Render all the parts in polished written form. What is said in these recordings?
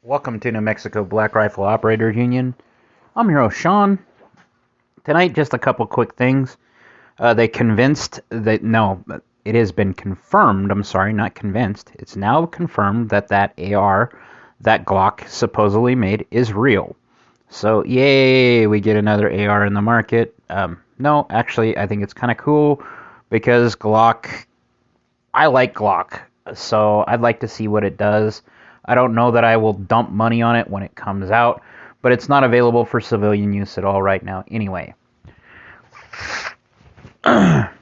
Welcome to New Mexico Black Rifle Operators Union. I'm your host, Sean. Tonight, just a couple quick things. They convinced that, no, it has been confirmed, I'm sorry, not convinced. It's now confirmed that AR, that Glock supposedly made, is real. So, yay, we get another AR in the market. No, actually, I think it's kind of cool because I like Glock, so I'd like to see what it does. I don't know that I will dump money on it when it comes out, but it's not available for civilian use at all right now anyway.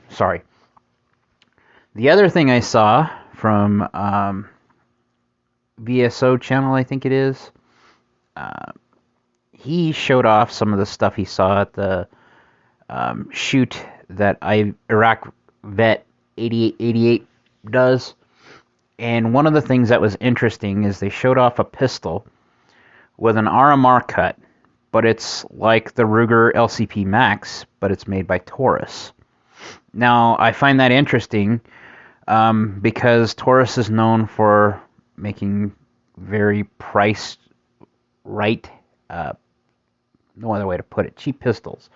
Sorry. The other thing I saw from VSO channel, I think it is, he showed off some of the stuff he saw at the shoot that Iraq Vet 8888 does. And one of the things that was interesting is they showed off a pistol with an RMR cut, but it's like the Ruger LCP Max, but it's made by Taurus. Now, I find that interesting because Taurus is known for making very priced right, no other way to put it, cheap pistols.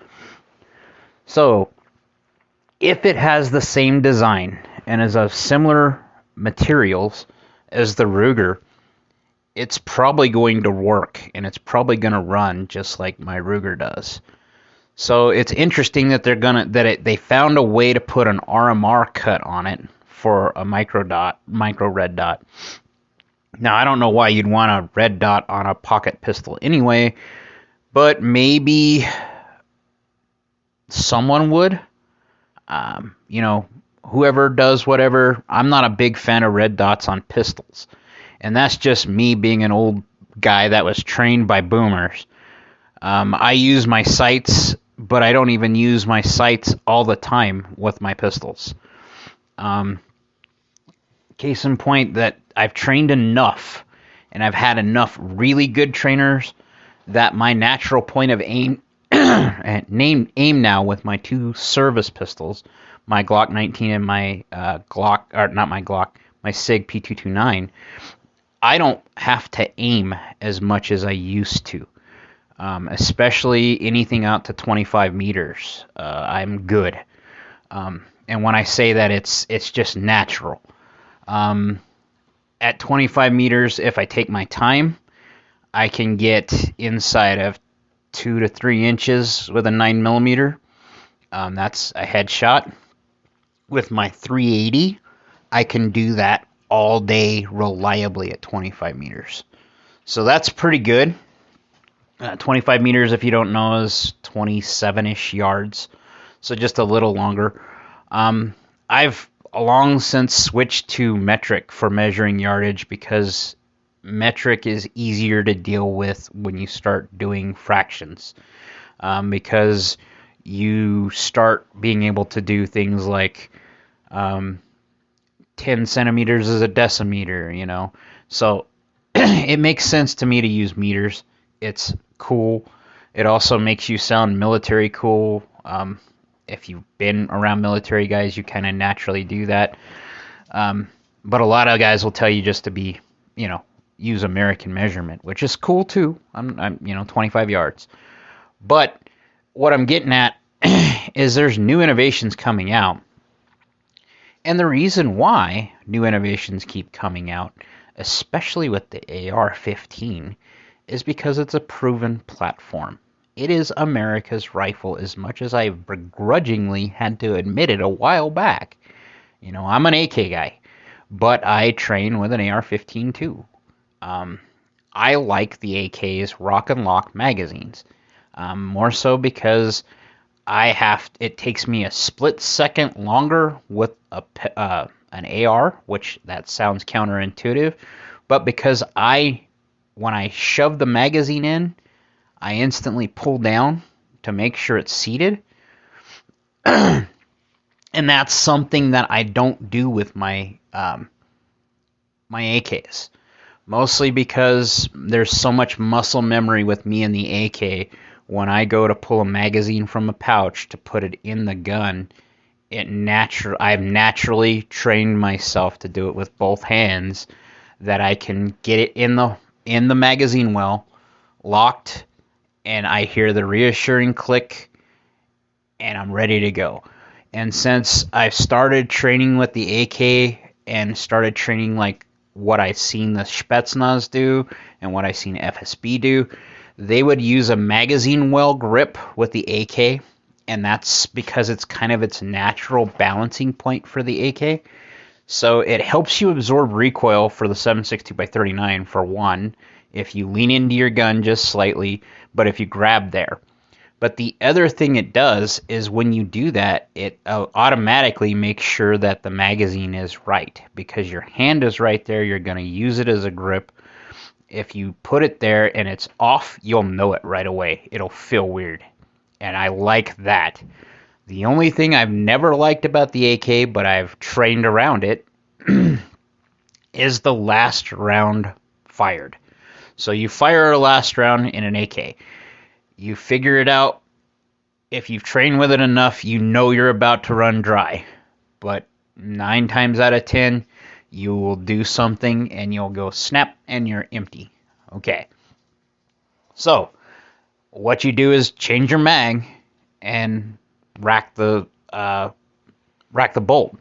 So, if it has the same design and is of similar materials as the Ruger, it's probably going to work and it's probably going to run just like my Ruger does. So it's interesting that they found a way to put an RMR cut on it for a micro red dot. Now I don't know why you'd want a red dot on a pocket pistol anyway, but maybe someone would. Whoever does whatever. I'm not a big fan of red dots on pistols. And that's just me being an old guy that was trained by boomers. I use my sights, but I don't even use my sights all the time with my pistols. Case in point that I've trained enough, and I've had enough really good trainers that my natural point of aim now with my two service pistols, my Glock 19 and my my SIG P229, I don't have to aim as much as I used to, especially anything out to 25 meters. I'm good, and when I say that, it's just natural. At 25 meters, if I take my time, I can get inside of 2 to 3 inches with a 9mm. That's a headshot. With my 380, I can do that all day reliably at 25 meters. So that's pretty good. 25 meters, if you don't know, is 27-ish yards. So just a little longer. I've long since switched to metric for measuring yardage because metric is easier to deal with when you start doing fractions. Because you start being able to do things like 10 centimeters is a decimeter, So it makes sense to me to use meters. It's cool. It also makes you sound military cool. If you've been around military guys, you kind of naturally do that. But a lot of guys will tell you just to be, use American measurement, which is cool too. I'm 25 yards. But what I'm getting at is there's new innovations coming out. And the reason why new innovations keep coming out, especially with the AR-15, is because it's a proven platform. It is America's rifle, as much as I begrudgingly had to admit it a while back. I'm an AK guy, but I train with an AR-15 too. I like the AK's Rock and Lock magazines, more so because it takes me a split second longer with an AR, which that sounds counterintuitive, but because when I shove the magazine in, I instantly pull down to make sure it's seated. And that's something that I don't do with my my AKs. Mostly because there's so much muscle memory with me and the AK. When I go to pull a magazine from a pouch to put it in the gun, I've naturally trained myself to do it with both hands, that I can get it in in the magazine well, locked, and I hear the reassuring click, and I'm ready to go. And since I've started training with the AK and started training like what I've seen the Spetsnaz do and what I've seen FSB do, they would use a magazine well grip with the AK, and that's because it's kind of its natural balancing point for the AK. So it helps you absorb recoil for the 7.62x39 for one, if you lean into your gun just slightly, but if you grab there. But the other thing it does is when you do that, it automatically makes sure that the magazine is right, because your hand is right there. You're going to use it as a grip. If you put it there and it's off, you'll know it right away. It'll feel weird. And I like that. The only thing I've never liked about the AK, but I've trained around it, is the last round fired. So you fire a last round in an AK. You figure it out. If you've trained with it enough, you know you're about to run dry. But 9 times out of 10, you will do something and you'll go snap and you're empty. Okay. So, what you do is change your mag and rack the bolt.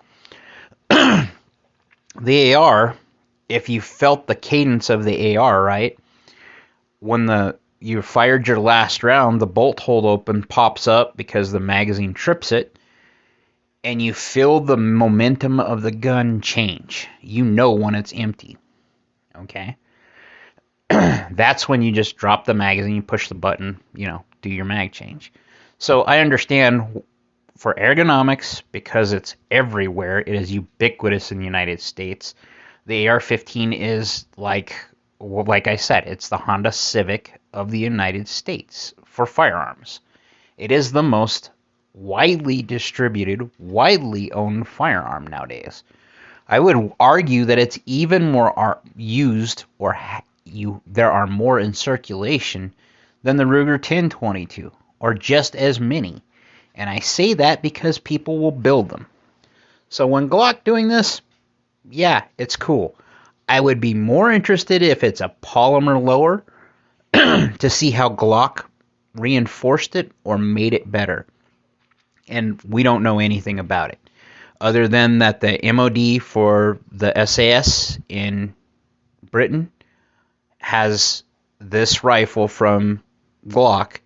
The AR, if you felt the cadence of the AR, right? When you fired your last round, the bolt hold open pops up because the magazine trips it, and you feel the momentum of the gun change. You know when it's empty. Okay? That's when you just drop the magazine, you push the button, do your mag change. So I understand for ergonomics, because it's everywhere, it is ubiquitous in the United States. The AR-15 is like I said, it's the Honda Civic of the United States for firearms. It is the most widely distributed, widely owned firearm nowadays. I would argue that it's even more used, or there are more in circulation than the Ruger 1022, or just as many. And I say that because people will build them. So when Glock doing this, yeah, it's cool. I would be more interested if it's a polymer lower to see how Glock reinforced it or made it better. And we don't know anything about it, other than that the MOD for the SAS in Britain has this rifle from Glock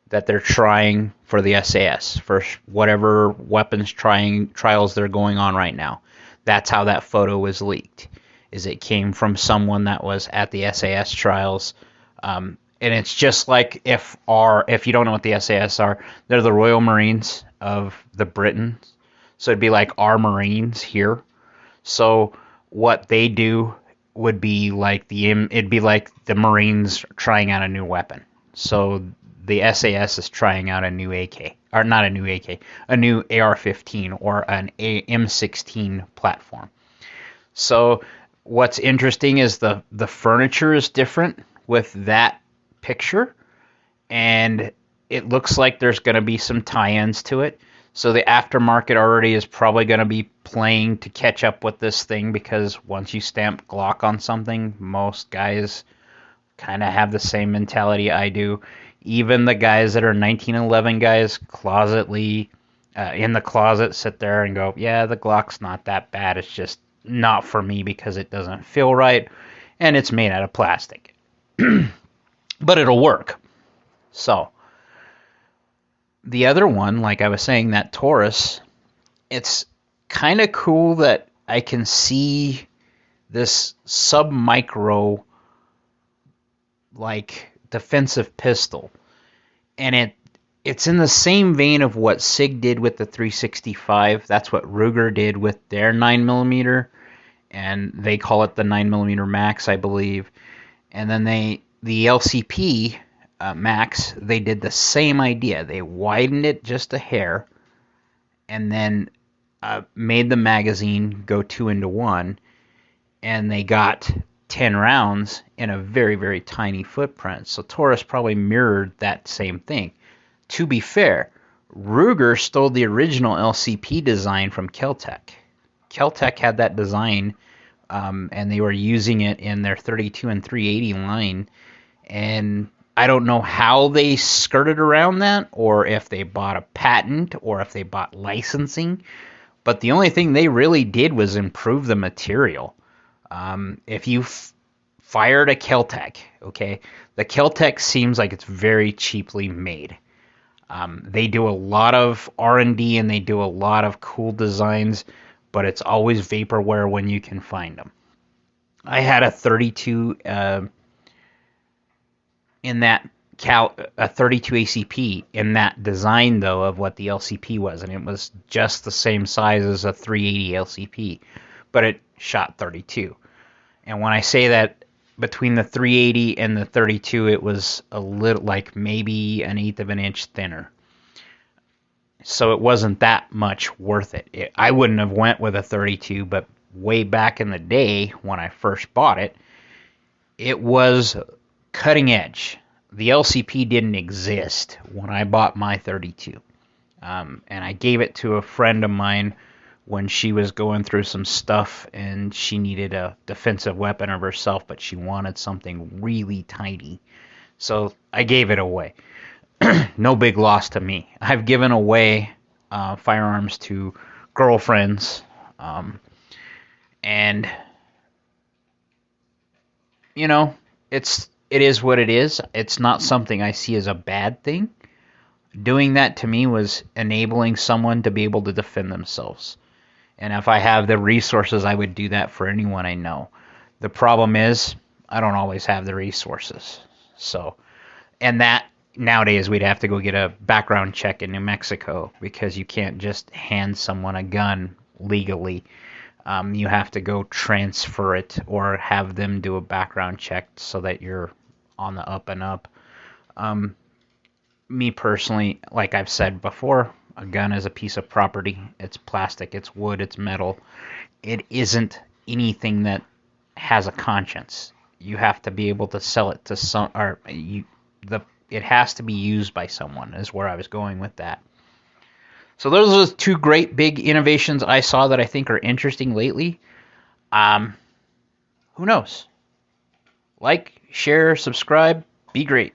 that they're trying for the SAS, for whatever weapons trials they're going on right now. That's how that photo was leaked. It came from someone that was at the SAS trials. And it's just like if you don't know what the SAS are, they're the Royal Marines of the Britons. So it'd be like our Marines here. So what they do would be like it'd be like the Marines trying out a new weapon. So the SAS is trying out a new AK, or not a new AK, a new AR-15 or an M16 platform. So what's interesting is the furniture is different with that picture, and it looks like there's going to be some tie-ins to it. So the aftermarket already is probably going to be playing to catch up with this thing, because once you stamp Glock on something, most guys kind of have the same mentality I do. Even the guys that are 1911 guys, in the closet, sit there and go, yeah, the Glock's not that bad. It's just not for me because it doesn't feel right, and it's made out of plastic. But it'll work. So, the other one, like I was saying, that Taurus, it's kind of cool that I can see this sub-micro, like, defensive pistol. And it's in the same vein of what SIG did with the 365. That's what Ruger did with their 9mm, and they call it the 9mm Max, I believe. And then the LCP Max, they did the same idea. They widened it just a hair, and then made the magazine go 2-into-1, and they got 10 rounds in a very, very tiny footprint. So Taurus probably mirrored that same thing. To be fair, Ruger stole the original LCP design from Keltec. Keltec had that design and they were using it in their 32 and 380 line. And I don't know how they skirted around that, or if they bought a patent, or if they bought licensing. But the only thing they really did was improve the material. If you fired a Keltec, okay, the Keltec seems like it's very cheaply made. They do a lot of R&D and they do a lot of cool designs, but it's always vaporware when you can find them. I had a 32 in that a 32 ACP in that design though of what the LCP was, and it was just the same size as a 380 LCP, but it shot 32. And when I say that between the 380 and the 32, it was a little like maybe an eighth of an inch thinner. So it wasn't that much worth it. I wouldn't have went with a 32, but way back in the day when I first bought it, it was cutting edge. The LCP didn't exist when I bought my 32. And I gave it to a friend of mine when she was going through some stuff and she needed a defensive weapon of herself, but she wanted something really tiny. So I gave it away. No big loss to me. I've given away firearms to girlfriends, and you know, it is what it is. It's not something I see as a bad thing. Doing that to me was enabling someone to be able to defend themselves. And if I have the resources, I would do that for anyone I know. The problem is, I don't always have the resources. So, and that nowadays we'd have to go get a background check in New Mexico because you can't just hand someone a gun legally. You have to go transfer it or have them do a background check so that you're on the up and up. Me personally, like I've said before, a gun is a piece of property. It's plastic, it's wood, it's metal. It isn't anything that has a conscience. You have to be able to sell it to some, or it has to be used by someone, is where I was going with that. So those are the two great big innovations I saw that I think are interesting lately. Who knows? Like, share, subscribe, be great.